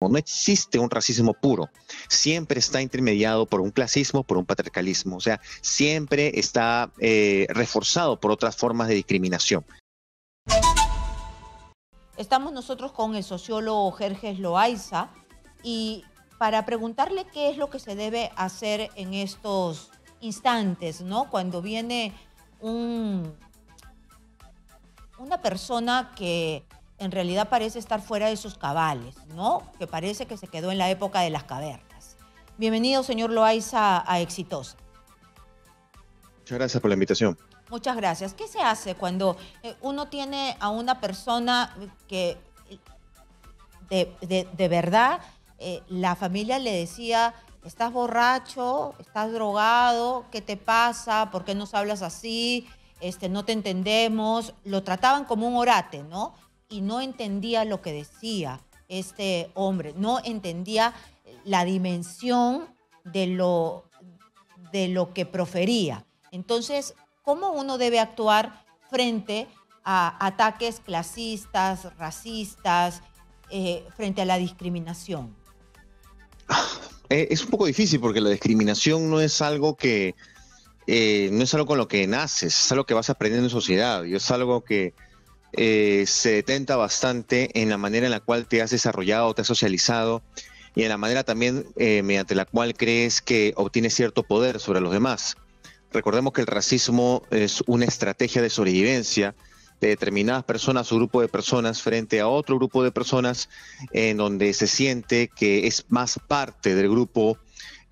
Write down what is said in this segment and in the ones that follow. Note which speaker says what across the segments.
Speaker 1: racismo. No existe un racismo puro. Siempre está intermediado por un clasismo, por un patriarcalismo. O sea, siempre está reforzado por otras formas de discriminación.
Speaker 2: Estamos nosotros con el sociólogo Jerjes Loaiza y para preguntarle qué es lo que se debe hacer en estos instantes, ¿no? Cuando viene una persona que en realidad parece estar fuera de sus cabales, ¿no? Que parece que se quedó en la época de las cavernas. Bienvenido, señor Loaiza, a Exitosa.
Speaker 1: Muchas gracias por la invitación.
Speaker 2: Muchas gracias. ¿Qué se hace cuando uno tiene a una persona que de verdad la familia le decía, estás borracho, estás drogado, ¿qué te pasa? ¿Por qué nos hablas así? No te entendemos. Lo trataban como un orate, ¿no? Y no entendía lo que decía este hombre, no entendía la dimensión de lo que profería. Entonces, ¿cómo uno debe actuar frente a ataques clasistas, racistas, frente a la discriminación?
Speaker 1: Es un poco difícil porque la discriminación no es algo que no es algo con lo que naces, es algo que vas aprendiendo en sociedad y es algo que se detenta bastante en la manera en la cual te has desarrollado, te has socializado y en la manera también mediante la cual crees que obtienes cierto poder sobre los demás. Recordemos que el racismo es una estrategia de sobrevivencia de determinadas personas o grupo de personas frente a otro grupo de personas en donde se siente que es más parte del grupo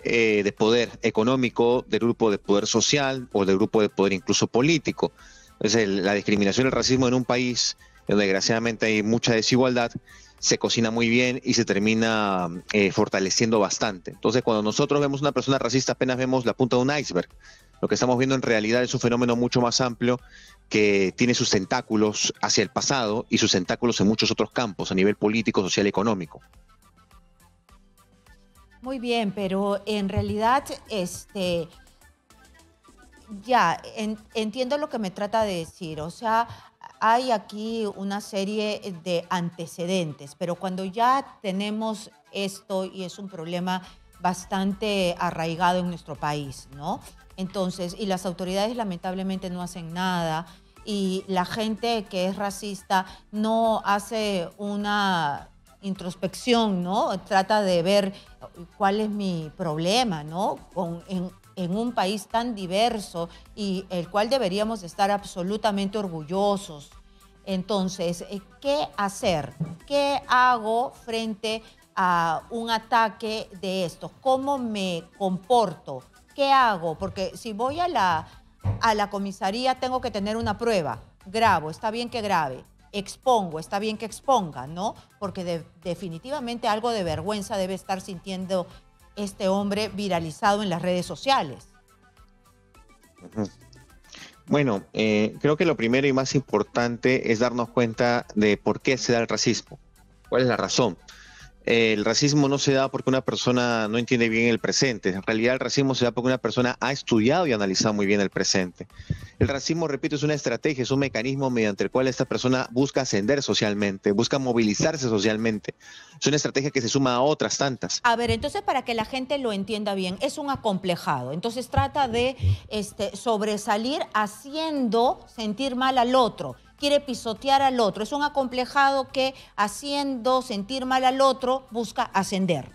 Speaker 1: de poder económico, del grupo de poder social o del grupo de poder incluso político. Entonces, la discriminación y el racismo en un país donde desgraciadamente hay mucha desigualdad se cocina muy bien y se termina fortaleciendo bastante. Entonces, cuando nosotros vemos una persona racista apenas vemos la punta de un iceberg. Lo que estamos viendo en realidad es un fenómeno mucho más amplio que tiene sus tentáculos hacia el pasado y sus tentáculos en muchos otros campos a nivel político, social y económico.
Speaker 2: Muy bien, pero en realidad entiendo lo que me trata de decir. O sea, hay aquí una serie de antecedentes, pero cuando ya tenemos esto y es un problema bastante arraigado en nuestro país, ¿no? Entonces, y las autoridades lamentablemente no hacen nada y la gente que es racista no hace una introspección, ¿no? Trata de ver cuál es mi problema, ¿no? En un país tan diverso y el cual deberíamos estar absolutamente orgullosos. Entonces, ¿qué hacer? ¿Qué hago frente a un ataque de estos? ¿Cómo me comporto? ¿Qué hago? Porque si voy a la comisaría tengo que tener una prueba. Grabo, está bien que grabe. Expongo, está bien que exponga, ¿no? Porque definitivamente algo de vergüenza debe estar sintiendo este hombre viralizado en las redes sociales.
Speaker 1: Bueno, creo que lo primero y más importante es darnos cuenta de por qué se da el racismo. ¿Cuál es la razón? El racismo no se da porque una persona no entiende bien el presente. En realidad el racismo se da porque una persona ha estudiado y analizado muy bien el presente. El racismo, repito, es una estrategia, es un mecanismo mediante el cual esta persona busca ascender socialmente, busca movilizarse socialmente. Es una estrategia que se suma a otras tantas.
Speaker 2: A ver, entonces para que la gente lo entienda bien, es un acomplejado. Entonces trata de sobresalir haciendo sentir mal al otro. Quiere pisotear al otro. Es un acomplejado que haciendo sentir mal al otro busca ascender.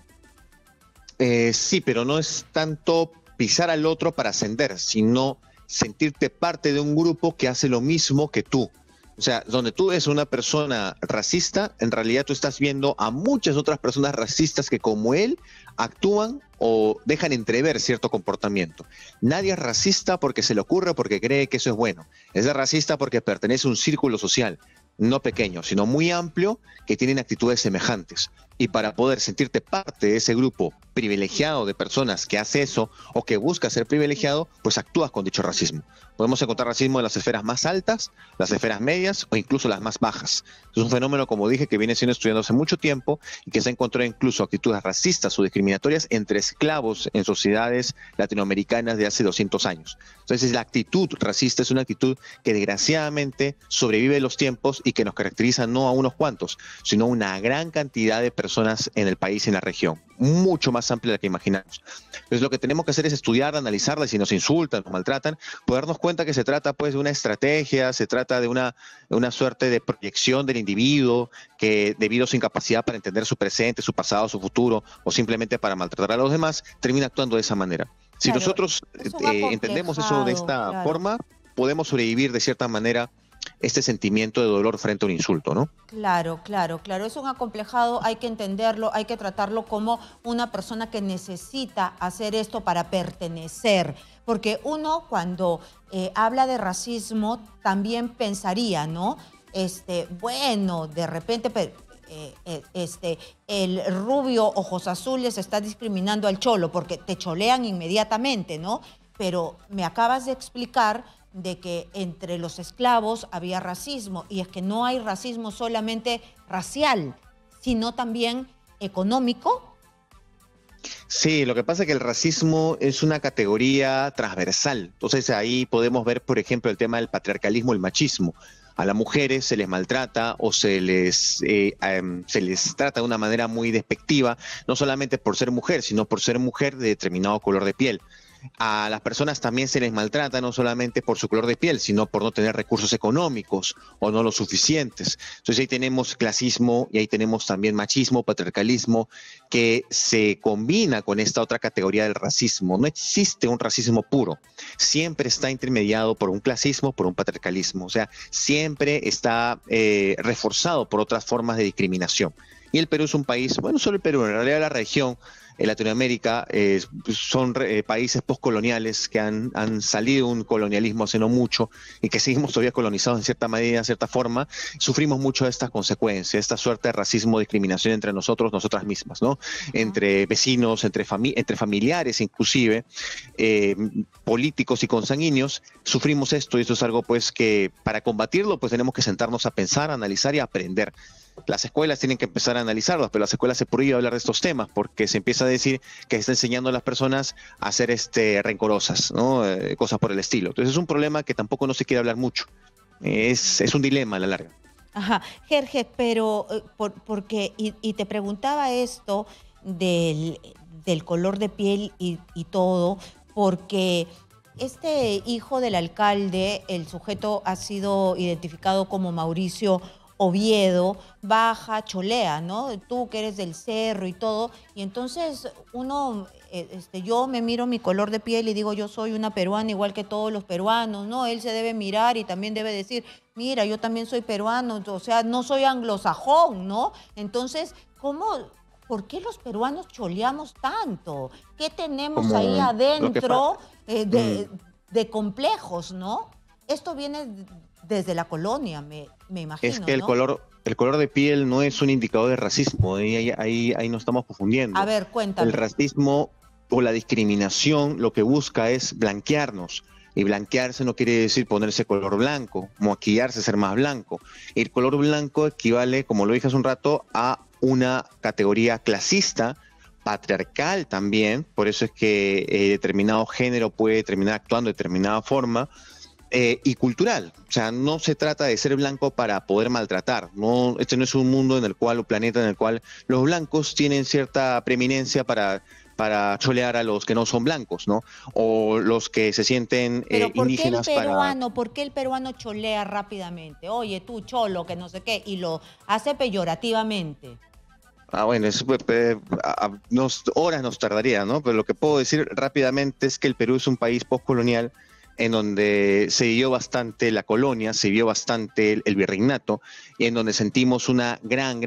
Speaker 1: Sí, pero no es tanto pisar al otro para ascender, sino sentirte parte de un grupo que hace lo mismo que tú. O sea, donde tú eres una persona racista, en realidad tú estás viendo a muchas otras personas racistas que como él actúan o dejan entrever cierto comportamiento. Nadie es racista porque se le ocurre o porque cree que eso es bueno. Es racista porque pertenece a un círculo social, no pequeño, sino muy amplio, que tienen actitudes semejantes. Y para poder sentirte parte de ese grupo privilegiado de personas que hace eso o que busca ser privilegiado, pues actúas con dicho racismo. Podemos encontrar racismo en las esferas más altas, las esferas medias o incluso las más bajas. Es un fenómeno, como dije, que viene siendo estudiado hace mucho tiempo y que se encontró incluso actitudes racistas o discriminatorias entre esclavos en sociedades latinoamericanas de hace 200 años. Entonces, la actitud racista es una actitud que desgraciadamente sobrevive los tiempos y que nos caracteriza no a unos cuantos, sino a una gran cantidad de personas en el país y en la región, mucho más amplia de la que imaginamos. Entonces, lo que tenemos que hacer es estudiar, analizarla, y si nos insultan, nos maltratan, poder darnos cuenta que se trata pues de una estrategia, se trata de una suerte de proyección del individuo que, debido a su incapacidad para entender su presente, su pasado, su futuro, o simplemente para maltratar a los demás, termina actuando de esa manera. Si
Speaker 2: Claro,
Speaker 1: nosotros
Speaker 2: es un
Speaker 1: entendemos eso de
Speaker 2: acomplejado,
Speaker 1: esta
Speaker 2: claro.
Speaker 1: forma, podemos sobrevivir de cierta manera este sentimiento de dolor frente a un insulto, ¿no?
Speaker 2: Claro, claro, claro. Es un acomplejado, hay que entenderlo, hay que tratarlo como una persona que necesita hacer esto para pertenecer. Porque uno cuando habla de racismo también pensaría, ¿no? Bueno, de repente el rubio ojos azules está discriminando al cholo porque te cholean inmediatamente, ¿no? Pero me acabas de explicar de que entre los esclavos había racismo, y es que no hay racismo solamente racial, sino también económico.
Speaker 1: Sí, lo que pasa es que el racismo es una categoría transversal. Entonces ahí podemos ver, por ejemplo, el tema del patriarcalismo, el machismo. A las mujeres se les maltrata o se les trata de una manera muy despectiva, no solamente por ser mujer, sino por ser mujer de determinado color de piel. A las personas también se les maltrata no solamente por su color de piel, sino por no tener recursos económicos o no los suficientes. Entonces ahí tenemos clasismo y ahí tenemos también machismo, patriarcalismo, que se combina con esta otra categoría del racismo. No existe un racismo puro, siempre está intermediado por un clasismo, por un patriarcalismo, o sea, siempre está reforzado por otras formas de discriminación. Y el Perú es un país, bueno, solo el Perú, en realidad la región, Latinoamérica, son países postcoloniales que han salido de un colonialismo hace no mucho y que seguimos todavía colonizados en cierta medida, en cierta forma. Sufrimos mucho de estas consecuencias, esta suerte de racismo, discriminación entre nosotros, nosotras mismas, ¿no? Entre vecinos, entre familiares inclusive, políticos y consanguíneos, sufrimos esto, y eso es algo pues que para combatirlo pues tenemos que sentarnos a pensar, a analizar y a aprender. Las escuelas tienen que empezar a analizarlos, pero las escuelas se prohíbe hablar de estos temas porque se empieza a decir que se está enseñando a las personas a ser rencorosas, ¿no? Cosas por el estilo. Entonces es un problema que tampoco no se quiere hablar mucho. Es un dilema a la larga.
Speaker 2: Ajá, Jorge, pero porque te preguntaba esto del color de piel y todo, porque este hijo del alcalde, el sujeto ha sido identificado como Mauricio Oviedo, baja, cholea, ¿no? Tú que eres del cerro y todo, y entonces yo me miro mi color de piel y digo, yo soy una peruana igual que todos los peruanos, ¿no? Él se debe mirar y también debe decir, mira, yo también soy peruano, o sea, no soy anglosajón, ¿no? Entonces, ¿por qué los peruanos choleamos tanto? ¿Qué tenemos ahí
Speaker 1: Como lo que
Speaker 2: adentro
Speaker 1: pasa.
Speaker 2: de complejos, ¿no? Esto viene desde la colonia, me
Speaker 1: Es
Speaker 2: imagino,
Speaker 1: que
Speaker 2: ¿no?
Speaker 1: el color de piel no es un indicador de racismo, ahí nos estamos
Speaker 2: A
Speaker 1: confundiendo.
Speaker 2: ver,
Speaker 1: El
Speaker 2: cuéntame.
Speaker 1: racismo o la discriminación lo que busca es blanquearnos. Y blanquearse no quiere decir ponerse color blanco, maquillarse, ser más blanco. El color blanco equivale, como lo dije hace un rato, a una categoría clasista, patriarcal también, por eso es que determinado género puede terminar actuando de determinada forma, y cultural. O sea, no se trata de ser blanco para poder maltratar. No, este no es un mundo en el cual, un planeta en el cual los blancos tienen cierta preeminencia para cholear a los que no son blancos, ¿no? O los que se sienten
Speaker 2: Pero
Speaker 1: indígenas para...
Speaker 2: por qué el peruano cholea rápidamente? Oye, tú cholo, que no sé qué, y lo hace peyorativamente.
Speaker 1: Ah, bueno, eso, horas nos tardaría, ¿no? Pero lo que puedo decir rápidamente es que el Perú es un país postcolonial en donde se vivió bastante la colonia, se vivió bastante el virreinato, y en donde sentimos una gran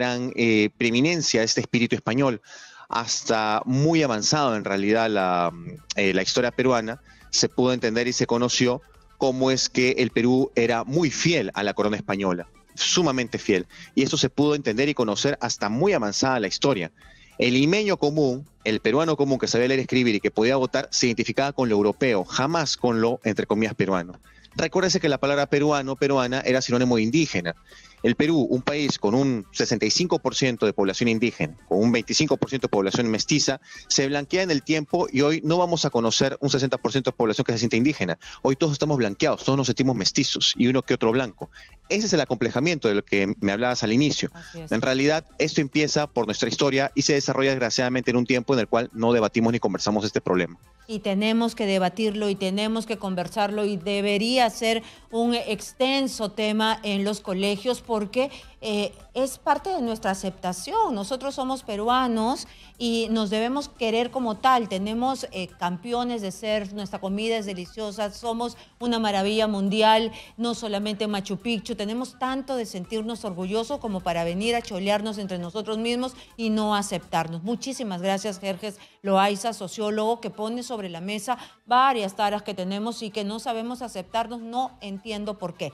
Speaker 1: preeminencia de este espíritu español. Hasta muy avanzado en realidad la historia peruana, se pudo entender y se conoció cómo es que el Perú era muy fiel a la corona española, sumamente fiel. Y eso se pudo entender y conocer hasta muy avanzada la historia. El limeño común, el peruano común que sabía leer y escribir y que podía votar se identificaba con lo europeo, jamás con lo, entre comillas, peruano. Recuérdese que la palabra peruano, peruana, era sinónimo de indígena. El Perú, un país con un 65% de población indígena, con un 25% de población mestiza, se blanquea en el tiempo y hoy no vamos a conocer un 60% de población que se siente indígena. Hoy todos estamos blanqueados, todos nos sentimos mestizos y uno que otro blanco. Ese es el acomplejamiento de lo que me hablabas al inicio. En realidad, esto empieza por nuestra historia y se desarrolla desgraciadamente en un tiempo en el cual no debatimos ni conversamos este problema.
Speaker 2: Y tenemos que debatirlo y tenemos que conversarlo y debería ser un extenso tema en los colegios porque es parte de nuestra aceptación. Nosotros somos peruanos y nos debemos querer como tal. Tenemos campeones de ser, nuestra comida es deliciosa, somos una maravilla mundial, no solamente en Machu Picchu. Tenemos tanto de sentirnos orgullosos como para venir a cholearnos entre nosotros mismos y no aceptarnos. Muchísimas gracias, Jerjes Loaiza, sociólogo, que pone sobre la mesa varias taras que tenemos y que no sabemos aceptarnos. No entiendo por qué.